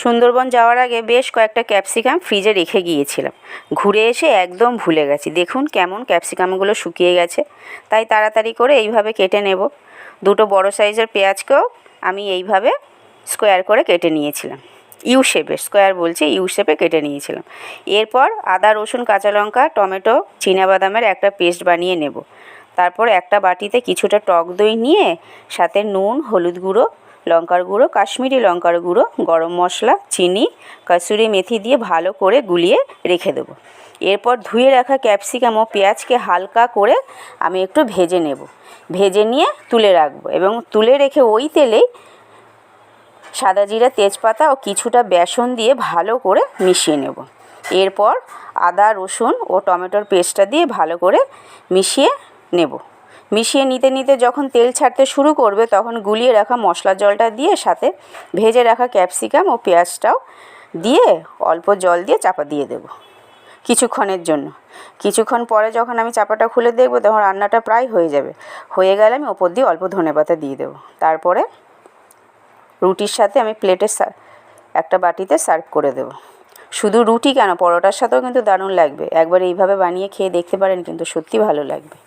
সুন্দরবন যাওয়ার আগে বেশ কয়েকটা ক্যাপসিকাম ফ্রিজে রেখে গিয়েছিলাম। ঘুরে এসে একদম ভুলে গেছি। দেখুন কেমন ক্যাপসিকামগুলো শুকিয়ে গেছে। তাই তাড়াতাড়ি করে এইভাবে কেটে নেব। দুটো বড় সাইজের পেঁয়াজকেও আমি এইভাবে স্কোয়ার করে কেটে নিয়েছিলাম। ইউ শেপে, স্কোয়ার বলছি, ইউ শেপে কেটে নিয়েছিলাম। এরপর আদা, রসুন, কাঁচা লঙ্কা, টমেটো, চিনাবাদামের একটা পেস্ট বানিয়ে নেব। তারপর একটা বাটিতে কিছুটা টক দই নিয়ে সাথে নুন, হলুদ গুঁড়ো, লঙ্কার গুঁড়ো, কাশ্মীরি লঙ্কার গুঁড়ো, গরম মশলা, চিনি, কসুরি মেথি দিয়ে ভালো করে গুলিয়ে রেখে দেবো। এরপর ধুয়ে রাখা ক্যাপসিকাম ও পেঁয়াজকে হালকা করে আমি একটু ভেজে নেব। ভেজে নিয়ে তুলে রাখবো এবং তুলে রেখে ওই তেলেই সাদা জিরা, তেজপাতা ও কিছুটা বেসন দিয়ে ভালো করে মিশিয়ে নেব। এরপর আদা, রসুন ও টমেটোর পেস্টটা দিয়ে ভালো করে মিশিয়ে নেব। মিশিয়ে নিতে নিতে যখন তেল ছাড়তে শুরু করবে তখন গুলিয়ে রাখা মশলার জলটা দিয়ে সাথে ভেজে রাখা ক্যাপসিকাম ও পেঁয়াজটাও দিয়ে অল্প জল দিয়ে চাপা দিয়ে দেব কিছুক্ষণের জন্য। কিছুক্ষণ পরে যখন আমি চাপাটা খুলে দেখব তখন রান্নাটা প্রায় হয়ে যাবে। হয়ে গেলে আমি ওপর দিয়ে অল্প ধনেপাতা দিয়ে দেবো। তারপরে রুটির সাথে আমি প্লেটে একটা বাটিতে সার্ভ করে দেব। শুধু রুটি কেন, পরোটার সাথেও কিন্তু দারুণ লাগবে। একবার এইভাবে বানিয়ে খেয়ে দেখতে পারেন, কিন্তু সত্যি ভালো লাগবে।